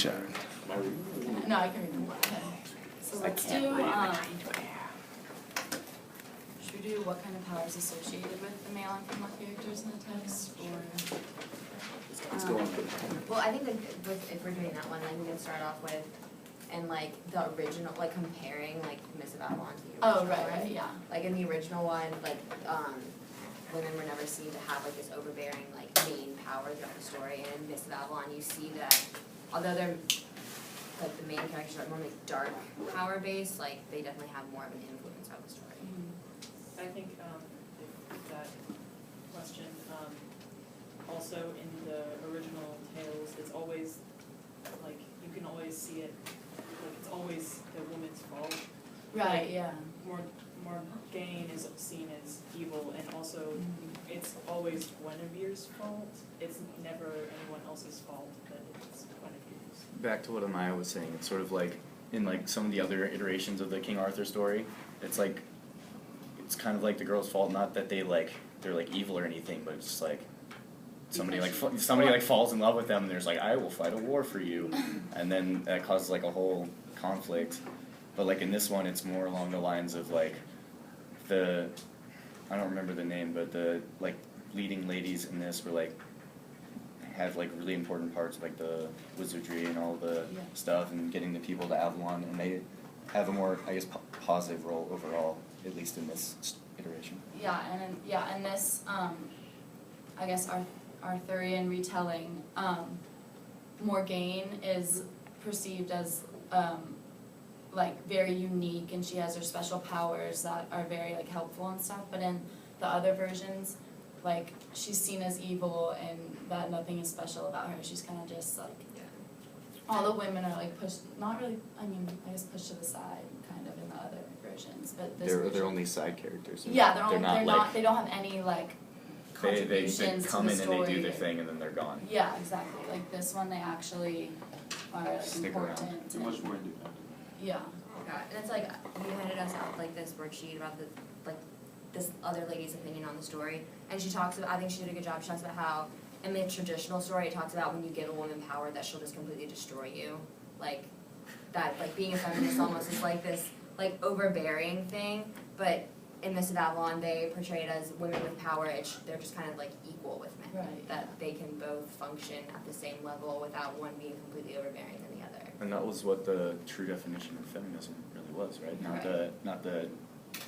Objectification. No, I can read them. Okay. So let's do, should we do what kind of power is associated with the male and female characters in the text, or? Let's go on. Well, I think that if we're doing that one, like, we can start off with, and like, the original, like, comparing, like, Miss of Avalon to the original Oh, right, one. right, yeah. Like, in the original one, like, women were never seen to have, like, this overbearing, like, main power throughout the story, and in Miss of Avalon, you see that, although they're, like, the main characters are more, like, dark power-based, like, they definitely have more of an influence on the story. I think if that question, also in the original tales, it's always, like, you can always see it, like, it's always the woman's fault. Right, Like, yeah. Morgaine is seen as evil, and also it's always Guinevere's fault. It's never anyone else's fault, but it's Guinevere's. Back to what Amaya was saying, it's sort of like, in like some of the other iterations of the King Arthur story, it's like, it's kind of like the girl's fault, not that they're like evil or anything, but it's just like, somebody like falls in love with them and there's like, I will fight a war for you, and then that causes like a whole conflict. But like in this one, it's more along the lines of like, I don't remember the name, but the like leading ladies in this were like, have like really important parts, like the wizardry and all the stuff, and getting the people to Avalon, and they have a more, I guess, positive role overall, at least in this iteration. Yeah, and this, I guess Arthurian retelling, Morgaine is perceived as, like, very unique, and she has her special powers that are very, like, helpful and stuff, but in the other versions, like, she's seen as evil and that nothing is special about her. She's kind of just, like, all the women are, like, pushed, not really, I mean, I guess pushed to the side, kind of, in the other versions, but this version, They're only side characters. yeah, they don't have any, like, they contributions come to in the and they do story. their thing and then they're gone. Yeah, exactly, like, this one, they actually are, like, Stick around. important. They're much more independent. Yeah. Yeah, and it's like, you handed us out like this worksheet about the, like, this other lady's opinion on the story, and she talks about, I think she did a good job, she talks about how, in the traditional story, it talks about when you give a woman power that she'll just completely destroy you, like, that, like, being a feminist almost is like this, like, overbearing thing, but in Miss of Avalon, they portray it as women with power, they're just kind of, like, equal with men. Right. That they can both function at the same level without one being completely overbearing than the other. And that was what the true definition of feminism really was, right? Not the Not that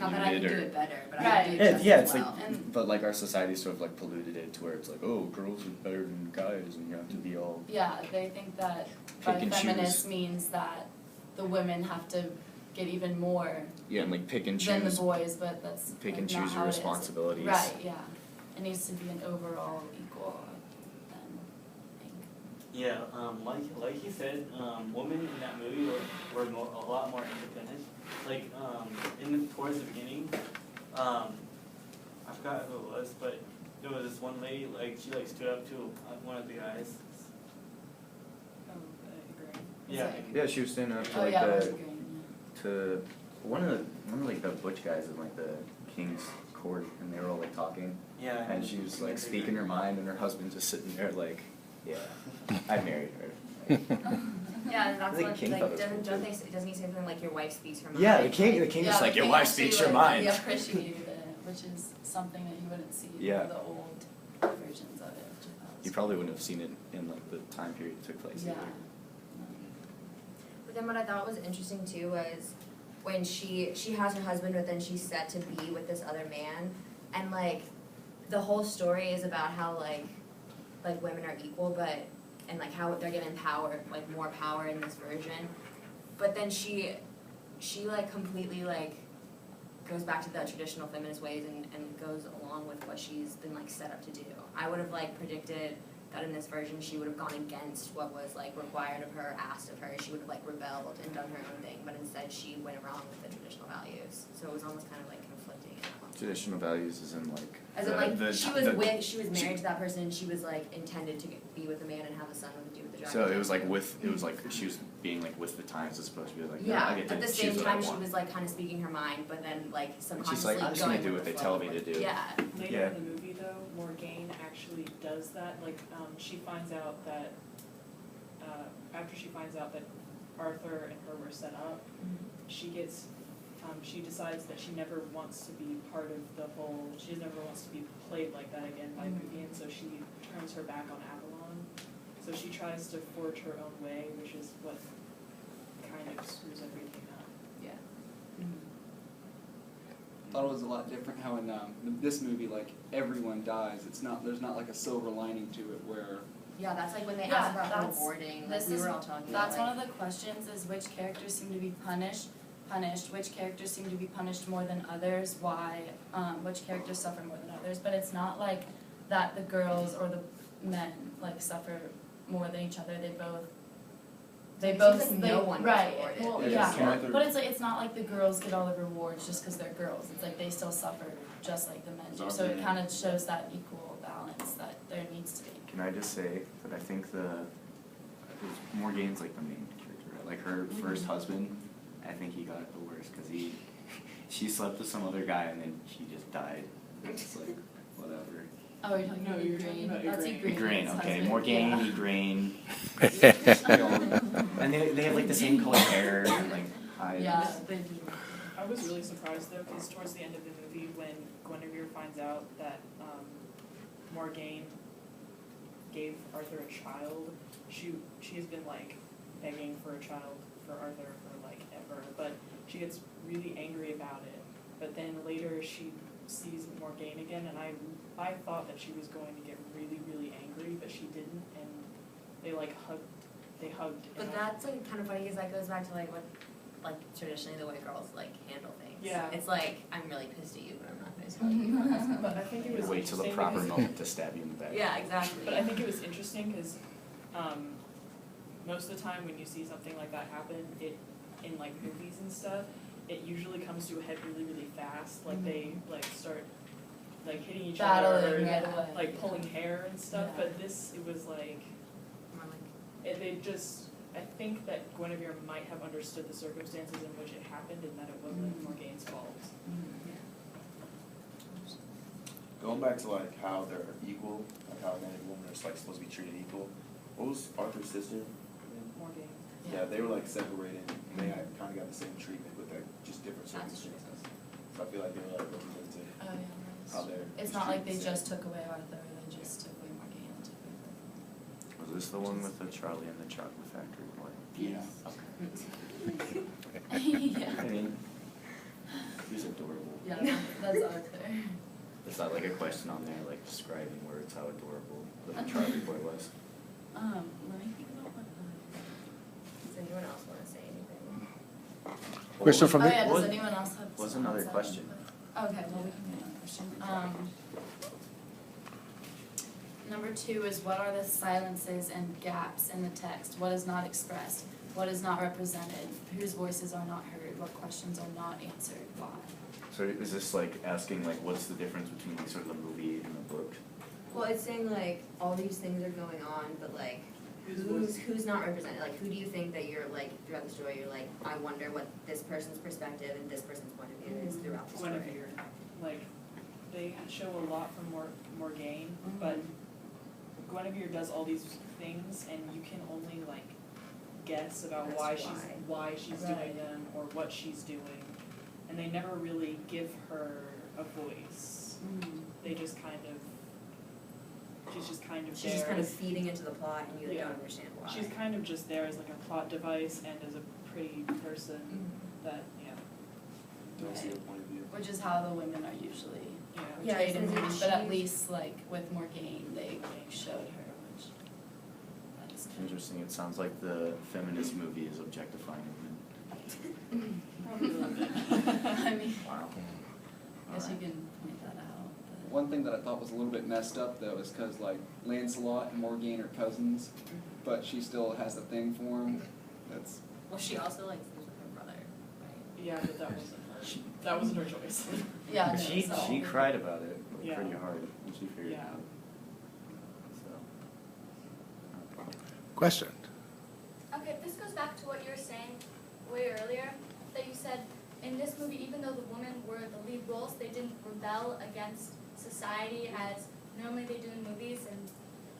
I can do it better, but I Right. can do it just yeah, as it's well. like, but like our society sort of like polluted it to where it's like, oh, girls are better than guys, and you have to be all. Yeah, they think that by Pick and feminist choose. means that the women have to get even more Yeah, and like pick and than the choose. boys, but that's Pick like and not choose how your it is. responsibilities. Right, yeah. It needs to be an overall equal thing. Yeah, like he said, women in that movie were a lot more independent. Like, towards the beginning, I forgot who it was, but there was this one lady, like, she like stood up to one of the guys. Oh, I agree. Yeah. Yeah, she was standing up to Oh like yeah, it was the agreeing, to one of like the butch guys in like the king's court, and they were all like talking, Yeah. and she was like speaking her mind, and her husband just sitting there like, yeah, I married her. Yeah, and that's think what, King like, thought it was doesn't he say something like your wife speaks her mind? Yeah, the king yeah. is like, your wife speaks your mind. He appreciated it, which is something that you wouldn't see Yeah. in the old versions of it. Which I thought was You probably wouldn't have seen it in like the time period it took place Yeah. either. But then what I thought was interesting too was when she has her husband, but then she's set to be with this other man, and like the whole story is about how like women are equal, but and like how they're given power, like more power in this version. But then she like completely like goes back to the traditional feminist ways and goes along with what she's been like set up to do. I would have like predicted that in this version she would have gone against what was like required of her, asked of her. She would have like rebelled and done her own thing, but instead she went along with the traditional values. So it was almost kind of like conflicting in that one. Traditional values is in like. As in like she was married to that person, she was like intended to be with a man and have a son with the dragon. So it was like she was being like with the times as opposed to be like, no, yeah, I get to at the choose same what I time she want. was like kind of speaking her mind, but then like And subconsciously she's like, I'm just going gonna do with what they the tell flow. me to do. Yeah. Later Yeah. in the movie, though, Morgaine actually does that. Like, she finds out that after she finds out that Arthur and her were set up, she decides that she never wants to be part of the whole, she never wants to be played like that again by Vivian, so she turns her back on Avalon. So she tries to forge her own way, which is what kind of screws everything up. Yeah. Thought it was a lot different how in this movie, like, everyone dies. There's not like a silver lining to it where Yeah, that's like when they Yeah, ask about that's- rewarding, like this we is- were all talking about, That's like. one of the questions, is which characters seem to be punished, which characters seem to be punished more than others, why, which characters suffer more than others, but it's not like that the girls or the men like suffer more than each other, they both, It seems like they, no one gets right, rewarded. well, Yeah, yeah, King Arthur- but it's not like the girls get all the rewards just cause they're girls, it's like they still suffer just like the men do, so it kinda shows that equal balance that there needs to be. Can I just say that I think Morgane's like the main character, right? Like her first husband, I think he got it the worst, cause she slept with some other guy and then she just died. It's like, whatever. Oh, you're talking No, about you're talking Igraine, about that's Igraine. Igraine, Igraine's okay, husband, Morgane, yeah. Igraine. And they have like the same color hair and like eyes. Yeah, they do. I was really surprised though, because towards the end of the movie, when Guinevere finds out that Morgane gave Arthur a child, she has been like begging for a child for Arthur for like ever, but she gets really angry about it. But then later she sees Morgane again, and I thought that she was going to get really, really angry, but she didn't, and they hugged. But and that's like kind of funny because that goes back to like what, like traditionally the way girls like handle things. Yeah. It's like, I'm really pissed at you, but I'm not pissed at you. But I think it was Wait till the interesting proper because- moment to stab you in the back. Yeah, exactly. But I think it was interesting because most of the time when you see something like that happen, in like movies and stuff, it usually comes to a head really, really fast. Like they like start like hitting each other Battling and right away. like pulling hair and stuff. Yeah. But it was like More like, I think that Guinevere might have understood the circumstances in which it happened and that it wasn't Morgane's fault. Going back to like how they're equal, like how men and women are like supposed to be treated equal. What was Arthur's sister? Morgane. Yeah, they were like separated, and they kind of got the same treatment, but they're just different That's true. circumstances. So I feel like they were like represented Oh, yeah, how they're. it's not like they treated the just same. took away Arthur, they just took away Morgane and took away Was this the one with the Charlie and the Chocolate Factory boy? Yeah. Arthur. I Yeah, mean, he's adorable. yeah, that's Arthur. Is that like a question on there, like describing words, how adorable the Charlie boy was? Let me think about what. does anyone else wanna say anything? Question from Oh the, yeah, does What- anyone else have? what's another outside? question? Okay, well, we can do another question. Number 2 is what are the silences and gaps in the text? What is not expressed? What is not represented? Whose voices are not heard? What questions are not answered? Why? So is this like asking like what's the difference between like sort of the movie and the book? Well, it's saying like all these things are going on, but like who's not represented? Like who do you think that you're like throughout the story? You're like, I wonder what this person's perspective and this person's point of view is throughout the story. Guinevere. Like they show a lot from Morgane, but Guinevere does all these things, and you can only like guess about That's why she's Right. doing them or what she's doing, and they never really give her a voice. They just kind of, she's just kind of She's there. just kind of feeding into the plot and you Yeah. don't understand why. She's kind of just there as like a plot device and as a pretty person that, Don't see their point of view. Which is how the women are usually yeah. Yeah, portrayed in it's movies, but at she's- least like with Morgane, they showed her, which that's kind Interesting, it sounds like the feminist movie is objectifying women. Probably a little bit. I mean, Wow. I guess you can point that out, but. one thing that I thought was a little bit messed up though is because like Lancelot and Morgane are cousins, but she still has the thing for him. That's Well, she also like sleeps with her brother, right? Yeah, but that wasn't her. That wasn't her choice. Yeah, no, She so- cried about it like, Yeah. pretty hard when she figured it Yeah. out. So. question. Okay, this goes back to what you were saying way earlier, that you said in this movie, even though the women were the lead roles, they didn't rebel against society as normally they do in movies, and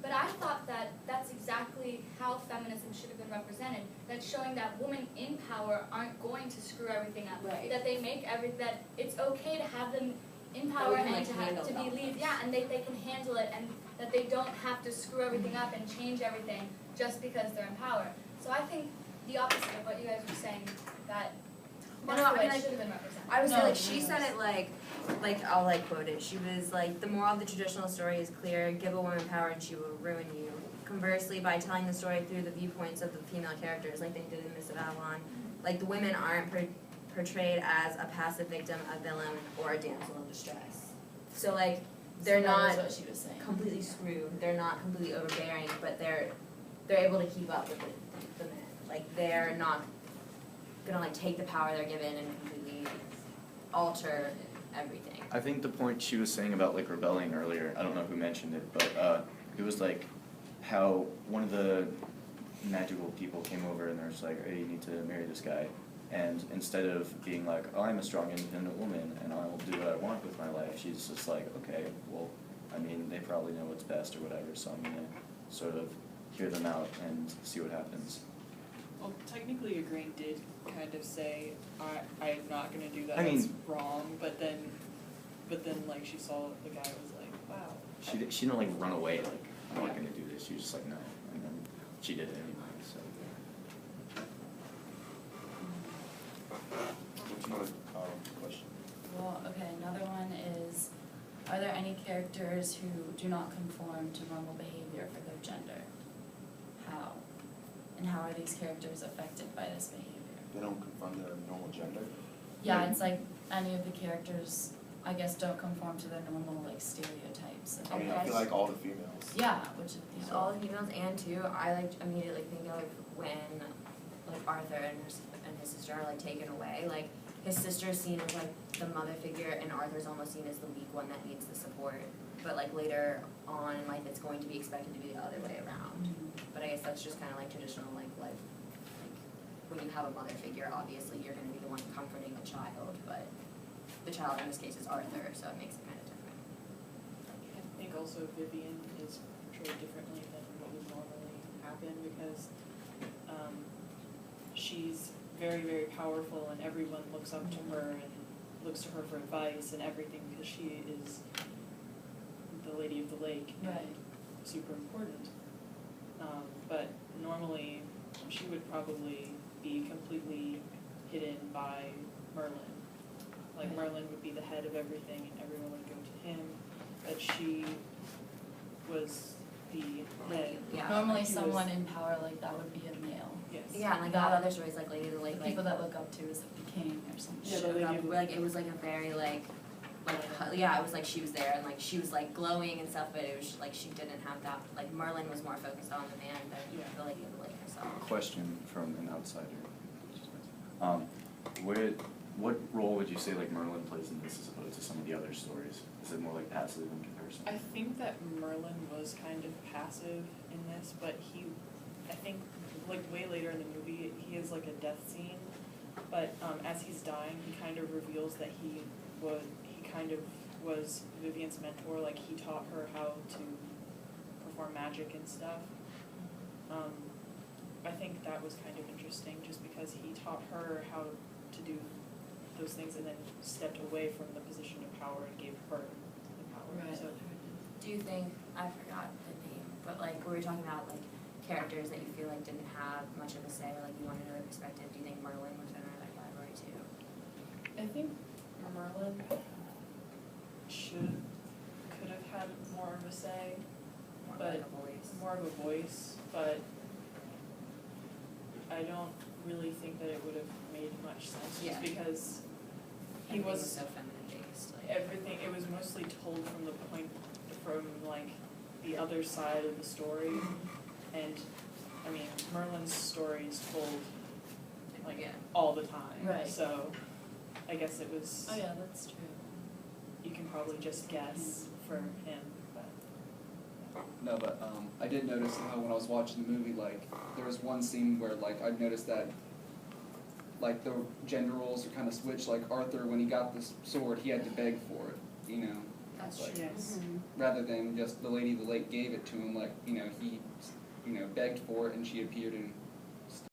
But I thought that that's exactly how feminism should have been represented. That's showing that women in power aren't going to screw everything up. Right. That they make that it's okay to have them in power we can, and like, to handle be all lead. this. Yeah, and they can handle it, and that they don't have to screw everything up and change everything just because they're in power. So I think the opposite of what you guys were saying, that Well, that's no, the I way mean, it should have been represented. I would say No, like it she is. said it like I'll like quote it. She was like, the moral of the traditional story is clear, give a woman power and she will ruin you. Conversely, by telling the story through the viewpoints of the female characters, like they did in Miss Avalon, like the women aren't portrayed as a passive victim, a villain, or a damsel in distress. So like they're So that not is what she was saying. completely screwed. They're not completely overbearing, but they're able to keep up with the men. Like they're not gonna like take the power they're given and completely alter everything. I think the point she was saying about like rebelling earlier, I don't know who mentioned it, but it was like how one of the magical people came over and they're just like, hey, you need to marry this guy. And instead of being like, oh, I'm a strong, independent woman and I will do what I want with my life, she's just like, okay, well, I mean, they probably know what's best or whatever, so I'm gonna sort of hear them out and see what happens. Well, technically, Igraine did kind of say, I'm not gonna do that, I mean- it's wrong, but then, like, she saw the guy was like, wow. She didn't like run away, like, I'm not gonna do this, she was just like, no, and then she did it anyway, so. What's another question? Well, okay, another one is, are there any characters who do not conform to normal behavior for their gender? How? And how are these characters affected by this behavior? They don't confront their normal gender. Yeah, it's like any of the characters, I guess, don't conform to their normal like stereotypes. I mean, I feel like all the females. Yeah, which is, So all the females and too, I like immediately think of when like Arthur and his sister are like taken away. Like his sister is seen as like the mother figure and Arthur's almost seen as the weak one that needs the support. But like later on in life it's going to be expected to be the other way around. But I guess that's just kinda like traditional like life. Like when you have a mother figure, obviously you're gonna be the one comforting the child, but the child in this case is Arthur, so it makes it kinda different. I think also Vivian is portrayed differently than what would normally happen because she's very, very powerful and everyone looks up to her and looks to her for advice and everything because she is the lady of the lake and Right. super important. But normally she would probably be completely hidden by Merlin. Like Right. Merlin would be the head of everything and everyone would go to him, but she was the head. Yeah. normally He was- someone in power like that would be a male. Yes. Yeah, and like all other stories like Lady of the The Lake, people that look up to is like the king or some Yeah, shit. the Lady up, of the like it was like a very like yeah, it was like she was there and like she was like glowing and stuff, but it was like she didn't have that, like Merlin was more focused on the man than Yeah. the Lady of the Lake herself. Question from an outsider. What role would you say like Merlin plays in this as opposed to some of the other stories? Is it more like passive in comparison? I think that Merlin was kind of passive in this, but I think like way later in the movie, he has like a death scene, but as he's dying, he kind of reveals that he kind of was Vivian's mentor, like he taught her how to perform magic and stuff. I think that was kind of interesting just because he taught her how to do those things and then stepped away from the position of power and gave her the power. Right. So Do you think, I forgot the name, but like we were talking about like characters that you feel like didn't have much of a say or like you wanted another perspective, do you think Merlin was in that category too? I think Merlin could have had more of a say, More but like a voice? more of a voice, but I don't really think that it would have made much sense Yeah. just because he Everything was so feminine based, like. everything, it was mostly told from the point, from like the other side of the story. And I mean, Merlin's story is told like Yeah. all the time, Right. so I guess it was, Oh yeah, that's true. you can probably just guess for him, but. No, but I did notice how when I was watching the movie, like there was one scene where like I noticed that like the gender roles are kind of switched. Like Arthur, when he got this sword, he had to beg for it, you know. That's Like, true. Yes. rather than just the lady of the lake gave it to him, like, he, begged for it and she appeared in